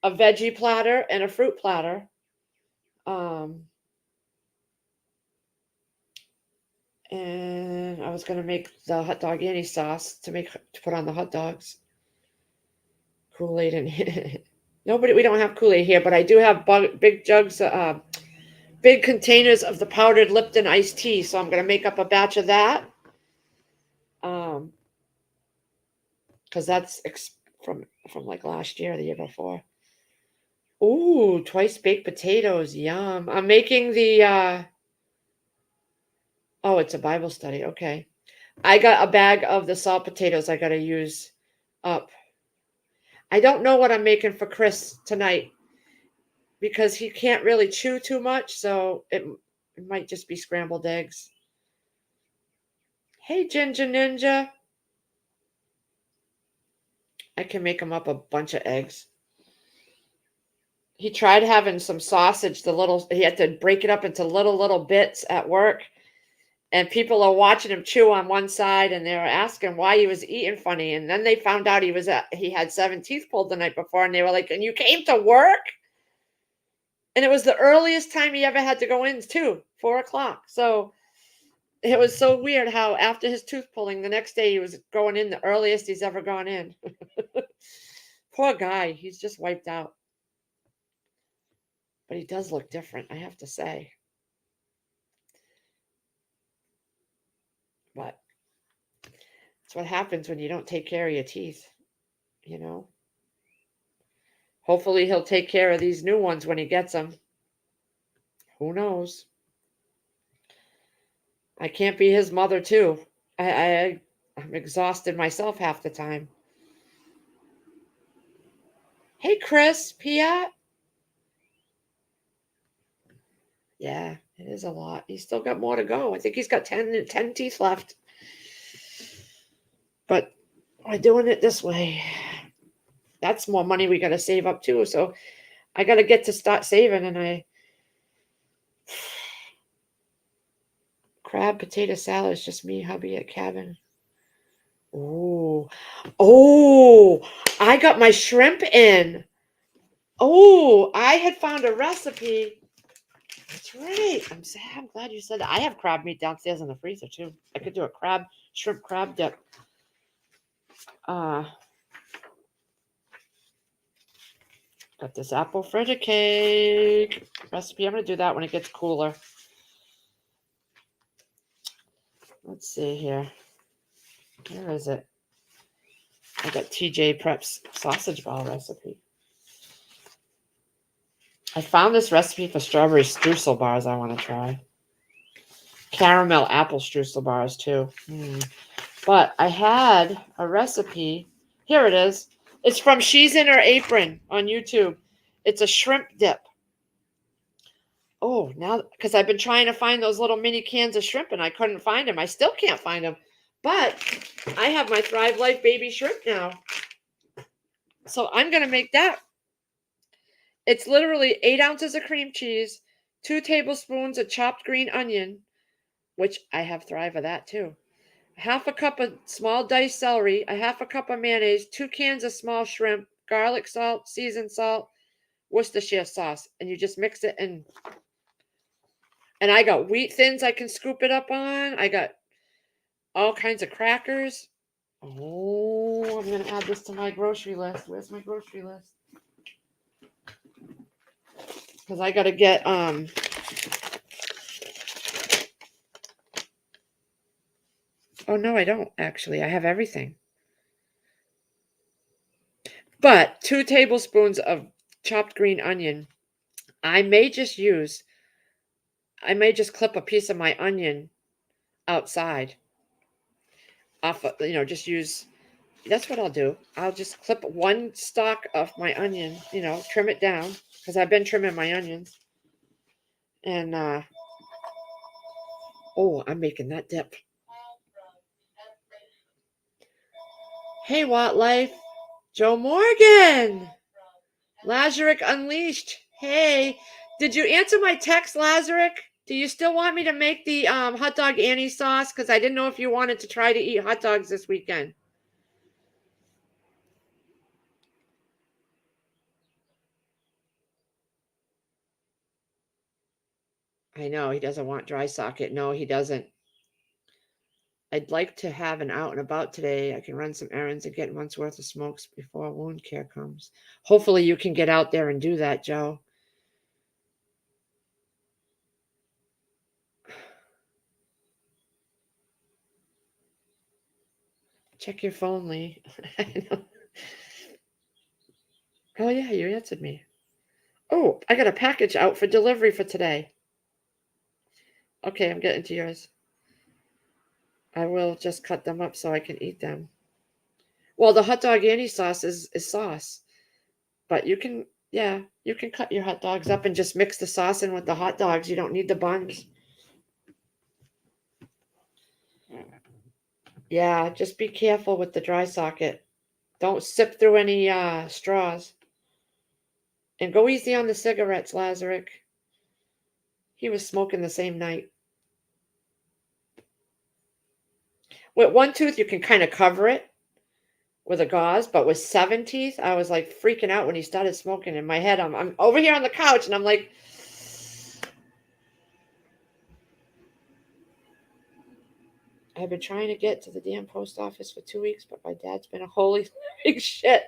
veggie platter and a fruit platter. And I was going to make the hot dog Annie sauce to put on the hot dogs. Kool-Aid and we don't have Kool-Aid here, but I do have big jugs, big containers of the powdered Lipton iced tea. So I'm going to make up a batch of that. Because that's from like last year, the year before. Ooh, twice baked potatoes. Yum. I'm making the oh, it's a Bible study. Okay. I got a bag of the salt potatoes I got to use up. I don't know what I'm making for Chris tonight because he can't really chew too much, so it might just be scrambled eggs. Hey, Ginger Ninja. I can make him up a bunch of eggs. He tried having some sausage, he had to break it up into little bits at work. And people are watching him chew on one side and they were asking why he was eating funny. And then they found out he had 7 teeth pulled the night before and they were like, "And you came to work?" And it was the earliest time he ever had to go in too, 4 o'clock. So it was so weird how after his tooth pulling, the next day he was going in the earliest he's ever gone in. Poor guy, he's just wiped out. But he does look different, I have to say. But it's what happens when you don't take care of your teeth, you know. Hopefully he'll take care of these new ones when he gets them. Who knows? I can't be his mother too. I'm exhausted myself half the time. Hey, Chris, Piat. Yeah, it is a lot. He's still got more to go. I think he's got 10 teeth left. But we're doing it this way. That's more money we got to save up too. So I got to get to start saving. And crab potato salad is just me, hubby at cabin. Oh, I got my shrimp in. Oh, I had found a recipe. That's right. I'm glad you said that. I have crab meat downstairs in the freezer too. I could do a shrimp crab dip. Got this apple fritter cake recipe. I'm gonna do that when it gets cooler. Let's see here. Where is it? I got TJ Prep's sausage ball recipe. I found this recipe for strawberry streusel bars I want to try. Caramel apple streusel bars too. But I had a recipe. Here it is. It's from She's in Her Apron on YouTube. It's a shrimp dip. Oh, now because I've been trying to find those little mini cans of shrimp and I couldn't find them. I still can't find them. But I have my Thrive Life baby shrimp now. So I'm going to make that. It's literally 8 ounces of cream cheese, 2 tablespoons of chopped green onion, which I have Thrive of that too. Half a cup of small diced celery, a half a cup of mayonnaise, 2 cans of small shrimp, garlic salt, seasoned salt, Worcestershire sauce, and you just mix it in. And I got wheat thins I can scoop it up on. I got all kinds of crackers. Oh, I'm gonna add this to my grocery list. Where's my grocery list? Because I gotta get oh no, I don't actually. I have everything. But 2 tablespoons of chopped green onion. I may just clip a piece of my onion outside. Off of, just use that's what I'll do. I'll just clip one stalk of my onion, trim it down because I've been trimming my onions. And I'm making that dip. Hey, Watt Life, Joe Morgan, Lazarick Unleashed. Hey, did you answer my text, Lazarick? Do you still want me to make the hot dog Annie sauce? Because I didn't know if you wanted to try to eat hot dogs this weekend. I know he doesn't want dry socket. No, he doesn't. I'd like to have an out and about today. I can run some errands and get month's worth of smokes before wound care comes. Hopefully you can get out there and do that, Joe. Check your phone, Lee. I know. Oh yeah, you answered me. Oh, I got a package out for delivery for today. Okay, I'm getting to yours. I will just cut them up so I can eat them. Well, the hot dog Annie sauce is sauce, but you can cut your hot dogs up and just mix the sauce in with the hot dogs. You don't need the buns. Yeah, just be careful with the dry socket. Don't sip through any straws. And go easy on the cigarettes, Lazarick. He was smoking the same night. With one tooth, you can kind of cover it with a gauze, but with 7 teeth, I was like freaking out when he started smoking. In my head, I'm over here on the couch and I'm like, I've been trying to get to the damn post office for 2 weeks, but my dad's been a holy big shit.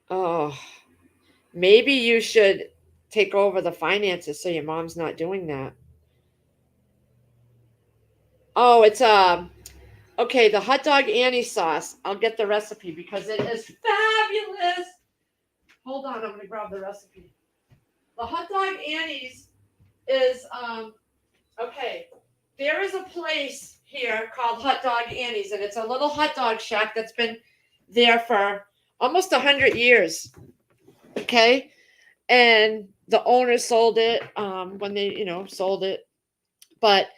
Oh, maybe you should take over the finances so your mom's not doing that. Oh, it's okay, the hot dog Annie sauce. I'll get the recipe because it is fabulous. Hold on, I'm gonna grab the recipe. The hot dog Annie's is okay. There is a place here called Hot Dog Annie's, and it's a little hot dog shack that's been there for almost 100 years. Okay, and the owner sold it when they sold it, but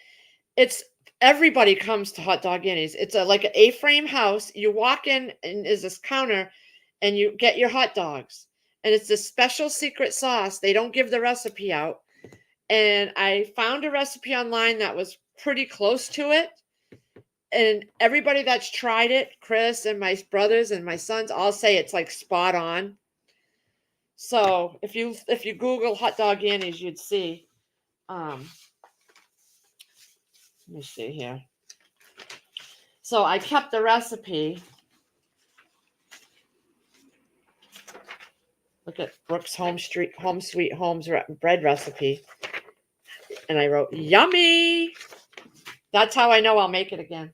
it's everybody comes to Hot Dog Annie's. It's like an A-frame house. You walk in and is this counter, and you get your hot dogs, and it's this special secret sauce. They don't give the recipe out, and I found a recipe online that was pretty close to it. And everybody that's tried it, Chris and my brothers and my sons, all say it's like spot on. So if you Google Hot Dog Annie's, you'd see. Let me see here. So I kept the recipe. Look at Brooks Home Sweet Home's bread recipe, and I wrote yummy. That's how I know I'll make it again.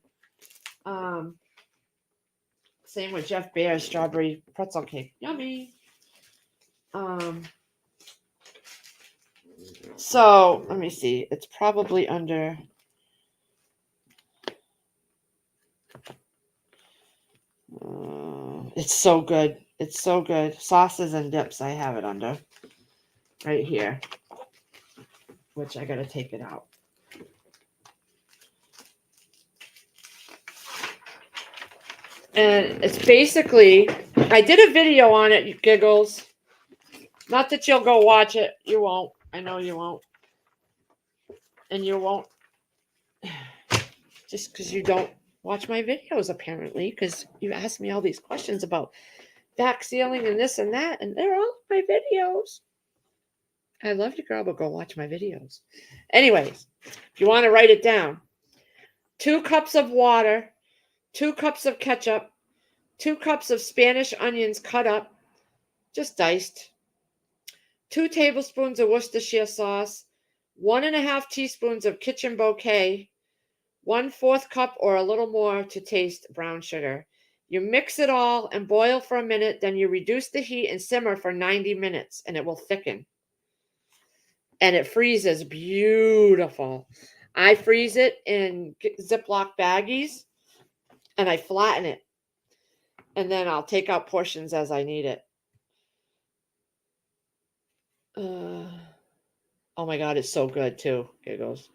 Same with Jeff Bear's strawberry pretzel cake. Yummy. So let me see. It's probably under. It's so good. It's so good. Sauces and dips. I have it under right here, which I gotta take it out. And it's basically, I did a video on it, you giggles. Not that you'll go watch it. You won't. I know you won't. And you won't. Just because you don't watch my videos, apparently, because you asked me all these questions about back sealing and this and that, and they're all my videos. I love you, girl, but go watch my videos. Anyways, if you want to write it down, 2 cups of water, 2 cups of ketchup, 2 cups of Spanish onions cut up, just diced, 2 tablespoons of Worcestershire sauce, 1.5 teaspoons of kitchen bouquet, 1/4 cup or a little more to taste brown sugar. You mix it all and boil for a minute, then you reduce the heat and simmer for 90 minutes, and it will thicken. And it freezes beautiful. I freeze it in Ziploc baggies, and I flatten it. And then I'll take out portions as I need it. Oh my God, it's so good too. Giggles.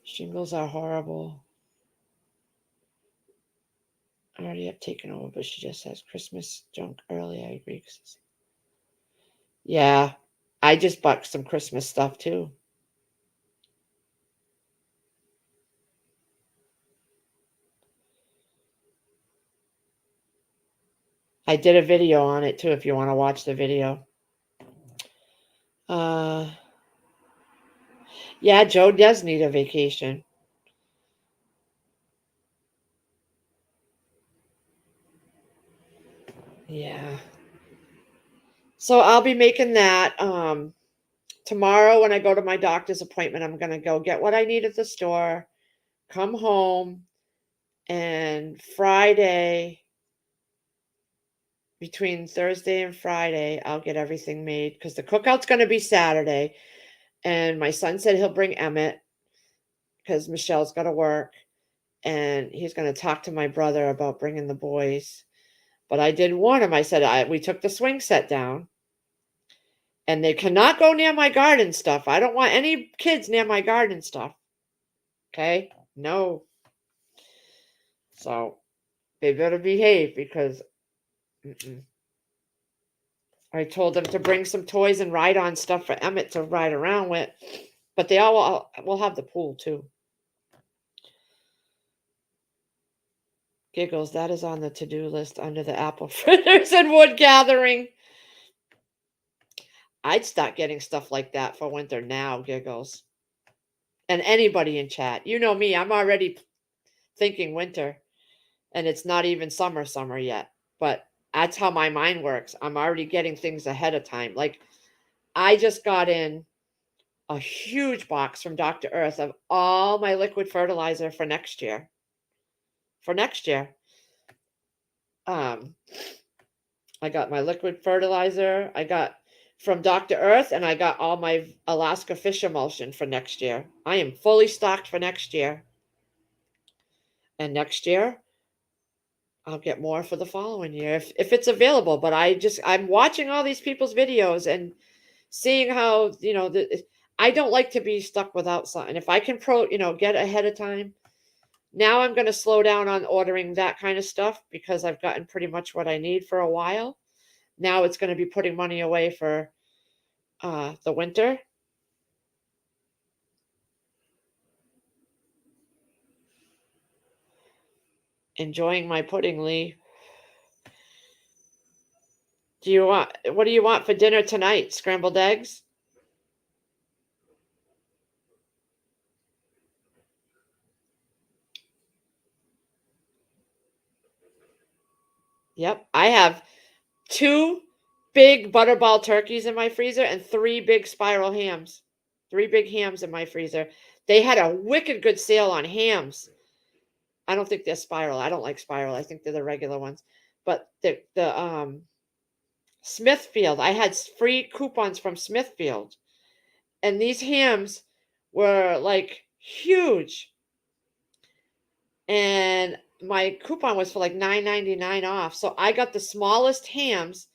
Shingles are horrible. I already have taken over, but she just says Christmas junk early. I agree. Yeah, I just bought some Christmas stuff too. I did a video on it too if you want to watch the video. Yeah, Joe does need a vacation. Yeah. So I'll be making that tomorrow when I go to my doctor's appointment. I'm going to go get what I need at the store, come home, and Friday between Thursday and Friday, I'll get everything made because the cookout's going to be Saturday. And my son said he'll bring Emmett because Michelle's got to work. And he's going to talk to my brother about bringing the boys. But I did warn him. I said, we took the swing set down. And they cannot go near my garden stuff. I don't want any kids near my garden stuff. Okay? No. So they better behave because I told them to bring some toys and ride on stuff for Emmett to ride around with. But they all will have the pool too. Giggles, that is on the to-do list under the apple fritters and wood gathering. I'd start getting stuff like that for winter now, Giggles. And anybody in chat. You know me, I'm already thinking winter. And it's not even summer yet. But that's how my mind works. I'm already getting things ahead of time. Like I just got in a huge box from Dr. Earth of all my liquid fertilizer for next year. I got my liquid fertilizer. I got from Dr. Earth, and I got all my Alaska fish emulsion for next year. I am fully stocked for next year. And next year, I'll get more for the following year if it's available. But I'm watching all these people's videos and seeing how, I don't like to be stuck without something. If I can get ahead of time. Now I'm going to slow down on ordering that kind of stuff because I've gotten pretty much what I need for a while. Now it's going to be putting money away for the winter. Enjoying my pudding, Lee. What do you want for dinner tonight? Scrambled eggs? Yep. I have 2 big butterball turkeys in my freezer and 3 big spiral hams. 3 big hams in my freezer. They had a wicked good sale on hams. I don't think they're spiral. I don't like spiral. I think they're the regular ones. But the Smithfield, I had free coupons from Smithfield. And these hams were like huge. And my coupon was for like $9.99 off. So I got the smallest hams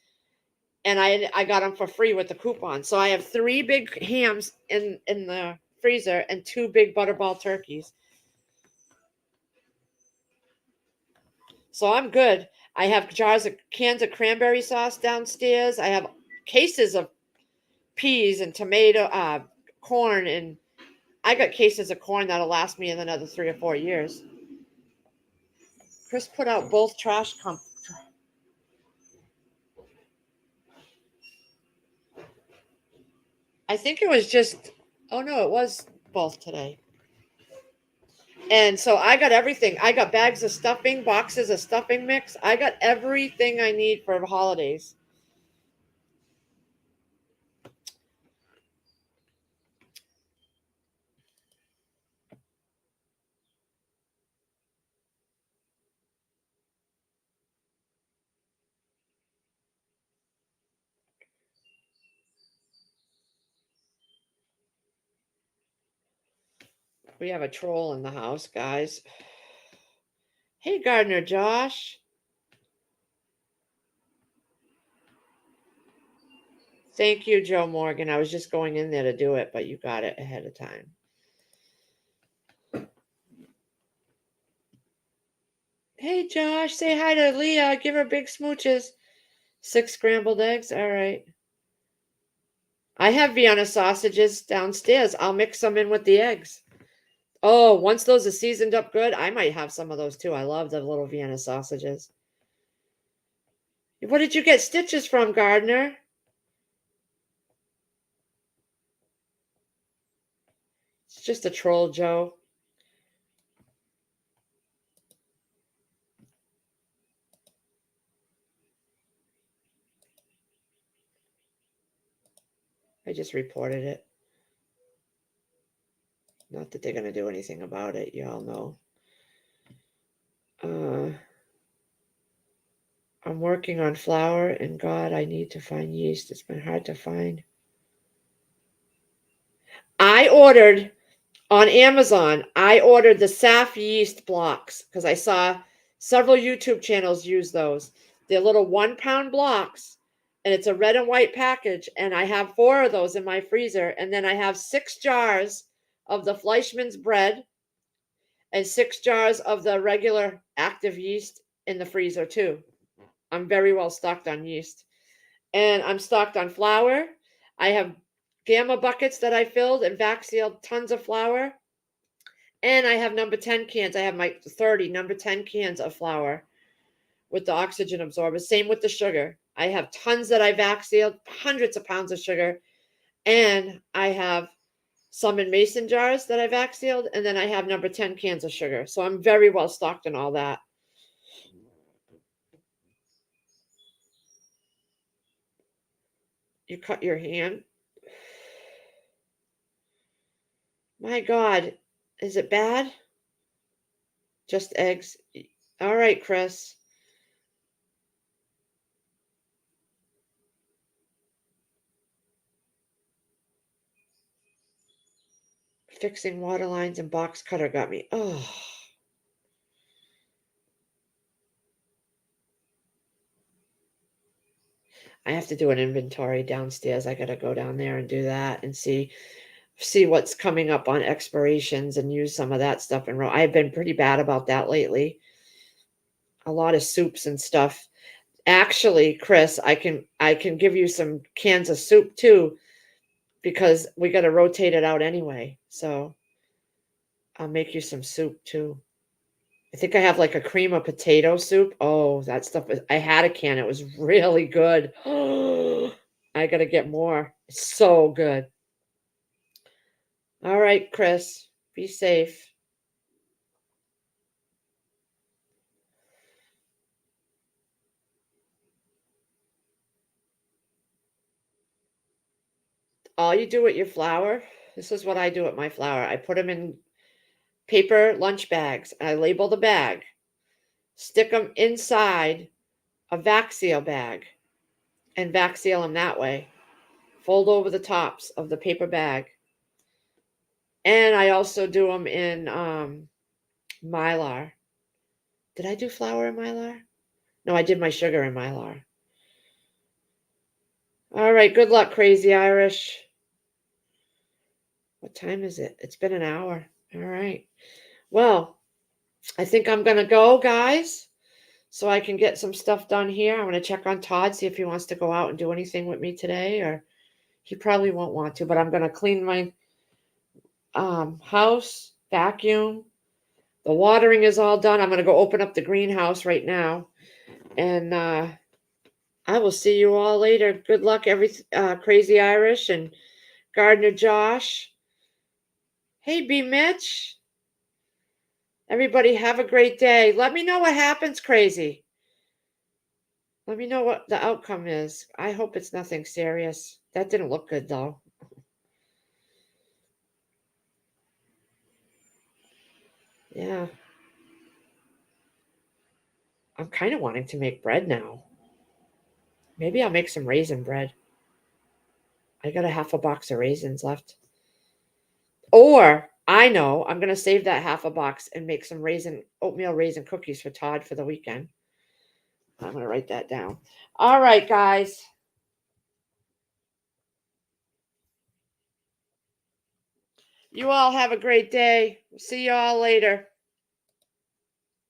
and I got them for free with the coupon. So I have 3 big hams in the freezer and 2 big butterball turkeys. So I'm good. I have cans of cranberry sauce downstairs. I have cases of peas and tomato, corn, and I got cases of corn that'll last me another 3 or 4 years. Chris put out both trash I think it was just, oh no, it was both today. And so I got everything. I got bags of stuffing, boxes of stuffing mix. I got everything I need for the holidays. We have a troll in the house, guys. Hey, Gardener Josh. Thank you, Joe Morgan. I was just going in there to do it, but you got it ahead of time. Hey, Josh, say hi to Leah. Give her big smooches. 6 scrambled eggs. All right. I have Vienna sausages downstairs. I'll mix them in with the eggs. Oh, once those are seasoned up good, I might have some of those too. I love the little Vienna sausages. What did you get stitches from, Gardner? It's just a troll, Joe. I just reported it. Not that they're going to do anything about it. You all know. I'm working on flour, and God, I need to find yeast. It's been hard to find. I ordered on Amazon, I ordered the SAF yeast blocks because I saw several YouTube channels use those. They're little 1 pound blocks, and it's a red and white package. And I have 4 of those in my freezer. And then I have 6 jars of the Fleischmann's bread and 6 jars of the regular active yeast in the freezer, too. I'm very well stocked on yeast. And I'm stocked on flour. I have Gamma buckets that I filled and vac sealed tons of flour. And I have number 10 cans. I have my 30 number 10 cans of flour with the oxygen absorber. Same with the sugar. I have tons that I vac sealed, hundreds of pounds of sugar. And I have some in mason jars that I vac sealed. And then I have number 10 cans of sugar. So I'm very well stocked in all that. You cut your hand. My God, is it bad? Just eggs. All right, Chris. Fixing water lines and box cutter got me. Oh. I have to do an inventory downstairs. I got to go down there and do that and see what's coming up on expirations and use some of that stuff. And I've been pretty bad about that lately. A lot of soups and stuff. Actually, Chris, I can give you some cans of soup too, because we got to rotate it out anyway. So I'll make you some soup too. I think I have like a cream of potato soup. Oh, that stuff I had a can. It was really good. I got to get more. It's so good. All right, Chris, be safe. All you do with your flour, this is what I do with my flour. I put them in paper lunch bags and I label the bag, stick them inside a vac seal bag and vac seal them that way. Fold over the tops of the paper bag. And I also do them in Mylar. Did I do flour in Mylar? No, I did my sugar in Mylar. All right, good luck, Crazy Irish. What time is it? It's been an hour. All right. Well, I think I'm going to go, guys, so I can get some stuff done here. I want to check on Todd, see if he wants to go out and do anything with me today, or he probably won't want to, but I'm going to clean my house, vacuum. The watering is all done. I'm going to go open up the greenhouse right now, and I will see you all later. Good luck, Crazy Irish and Gardener Josh. Hey, B. Mitch. Everybody have a great day. Let me know what happens, Crazy. Let me know what the outcome is. I hope it's nothing serious. That didn't look good, though. Yeah. I'm kind of wanting to make bread now. Maybe I'll make some raisin bread. I got a half a box of raisins left. Or I know I'm going to save that half a box and make some oatmeal raisin cookies for Todd for the weekend. I'm going to write that down. All right, guys. You all have a great day. See you all later.